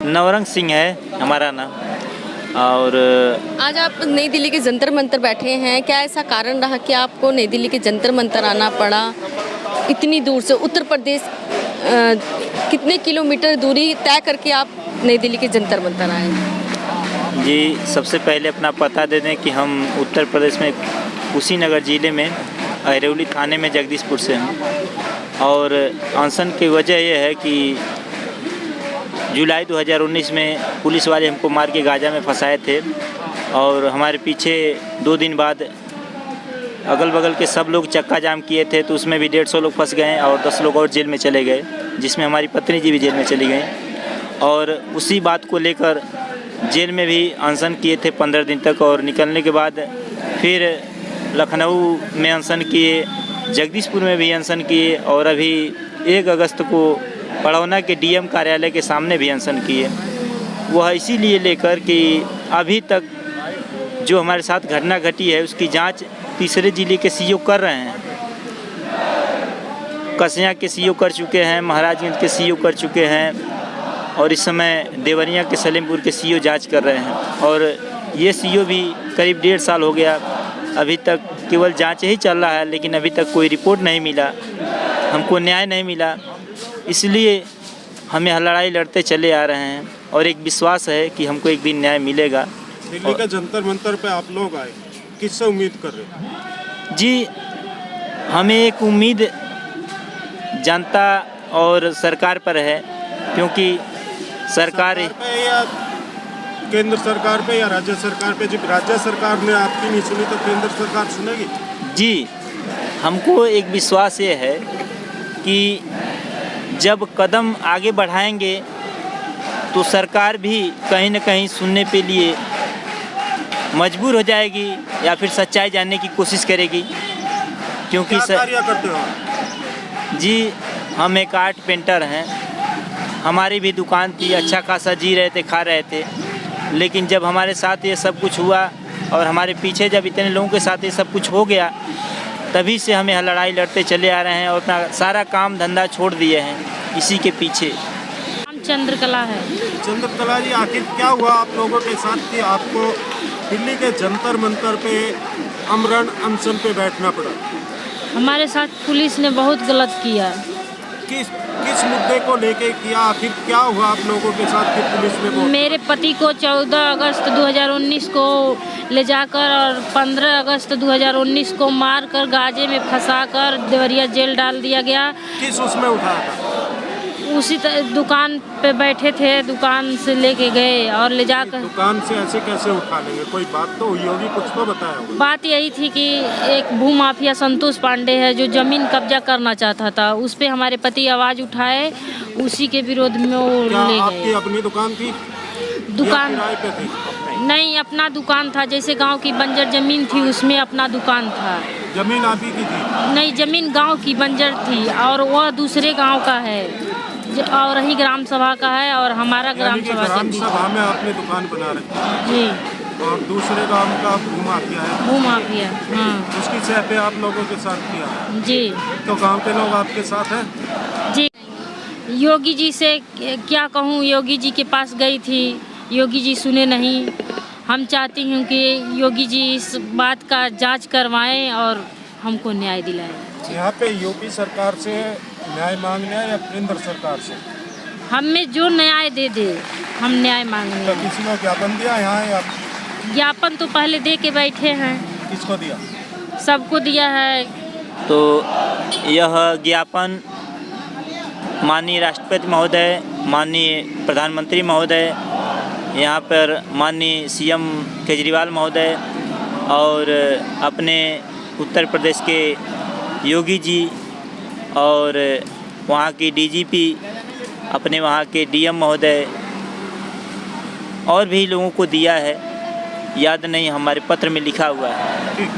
नवरंग सिंह है हमारा नाम। और आज आप नई दिल्ली के जंतर मंतर बैठे हैं, क्या ऐसा कारण रहा कि आपको नई दिल्ली के जंतर मंतर आना पड़ा इतनी दूर से? उत्तर प्रदेश कितने किलोमीटर दूरी तय करके आप नई दिल्ली के जंतर मंतर आए? जी, सबसे पहले अपना पता दे दें कि हम उत्तर प्रदेश में कुशीनगर ज़िले में अहिरौली थाने में जगदीशपुर से हैं। और अनशन की वजह यह है कि जुलाई 2019 में पुलिस वाले हमको मार के गाजा में फंसाए थे और हमारे पीछे 2 दिन बाद अगल बगल के सब लोग चक्का जाम किए थे, तो उसमें भी 150 लोग फंस गए और 10 लोग और जेल में चले गए, जिसमें हमारी पत्नी जी भी जेल में चली गई। और उसी बात को लेकर जेल में भी अनशन किए थे 15 दिन तक, और निकलने के बाद फिर लखनऊ में अनशन किए, जगदीशपुर में भी अनशन किए और अभी 1 अगस्त को पड़ौना के डीएम कार्यालय के सामने भी अनशन किए। वह इसीलिए लेकर कि अभी तक जो हमारे साथ घटना घटी है उसकी जांच तीसरे ज़िले के सीओ कर रहे हैं। कसिया के सीओ कर चुके हैं, महाराजगंज के सीओ कर चुके हैं और इस समय देवरिया के सलेमपुर के सीओ जांच कर रहे हैं। और ये सीओ भी करीब 1.5 साल हो गया, अभी तक केवल जांच ही चल रहा है, लेकिन अभी तक कोई रिपोर्ट नहीं मिला, हमको न्याय नहीं मिला। इसलिए हमें लड़ाई लड़ते चले आ रहे हैं और एक विश्वास है कि हमको एक दिन न्याय मिलेगा। दिल्ली का जंतर मंतर पे आप लोग आए, किससे उम्मीद कर रहे हैं? जी, हमें एक उम्मीद जनता और सरकार पर है, क्योंकि सरकार पे या केंद्र सरकार पे या राज्य सरकार पे? जब राज्य सरकार ने आपकी नहीं सुनी तो केंद्र सरकार सुनेगी? जी, हमको एक विश्वास ये है कि जब कदम आगे बढ़ाएंगे तो सरकार भी कहीं न कहीं सुनने के लिए मजबूर हो जाएगी या फिर सच्चाई जानने की कोशिश करेगी। क्योंकि क्या कार्य करते हो? जी, हम एक आर्ट पेंटर हैं, हमारी भी दुकान थी, अच्छा खासा जी रहे थे, खा रहे थे, लेकिन जब हमारे साथ ये सब कुछ हुआ और हमारे पीछे जब इतने लोगों के साथ ये सब कुछ हो गया, तभी से हमें लड़ाई लड़ते चले आ रहे हैं और अपना सारा काम धंधा छोड़ दिए हैं इसी के पीछे। नाम चंद्रकला है। चंद्रकला जी, आखिर क्या हुआ आप लोगों के साथ कि आपको दिल्ली के जंतर मंतर पे अमरण अनशन पे बैठना पड़ा? हमारे साथ पुलिस ने बहुत गलत किया। किस मुद्दे को लेके किया? आखिर क्या हुआ आप लोगों के साथ कि पुलिस ने मेरे पति को 14 अगस्त 2019 को ले जाकर और 15 अगस्त 2019 को मारकर गाजे में फंसाकर देवरिया जेल डाल दिया गया। किस उसमें उठाया था? उसी दुकान पे बैठे थे, दुकान से लेके गए और ले जाकर। दुकान से ऐसे कैसे उठा लेंगे? कोई बात तो हुई होगी, कुछ तो बताया होगा। बात यही थी कि एक भूमाफिया संतोष पांडे है जो जमीन कब्जा करना चाहता था, उस पे हमारे पति आवाज़ उठाए, उसी के विरोध में वो ले गए। आपकी अपनी दुकान थी? दुकान किराए पे थी? नहीं, अपना दुकान था, जैसे गांव की बंजर जमीन थी उसमें अपना दुकान था। जमीन आप ही की थी? नहीं, जमीन गांव की बंजर थी और वह दूसरे गांव का है और ही ग्राम सभा का है और हमारा ग्राम सभा में आपने दुकान बना रखी है? जी। और दूसरे गांव का भूमाफिया है? भूमाफिया, हाँ। उसकी सह पे आप लोगों के साथ किया? जी। तो गांव के लोग आपके साथ हैं? जी। योगी जी से क्या कहूँ, योगी जी के पास गई थी, योगी जी सुने नहीं। हम चाहती हूँ कि योगी जी इस बात का जांच करवाएं और हमको न्याय दिलाएं। यहाँ पे यूपी सरकार से न्याय मांगने हैं या केंद्र सरकार से? हमें जो न्याय दे दे, हम न्याय मांगने तो हैं। किसी को ज्ञापन दिया यहाँ या? ज्ञापन तो पहले दे के बैठे हैं। किसको दिया? सबको दिया है। तो यह ज्ञापन माननीय राष्ट्रपति महोदय, माननीय प्रधानमंत्री महोदय, यहाँ पर माननीय सीएम केजरीवाल महोदय और अपने उत्तर प्रदेश के योगी जी और वहाँ की डीजीपी, अपने वहाँ के डीएम महोदय और भी लोगों को दिया है, याद नहीं, हमारे पत्र में लिखा हुआ है।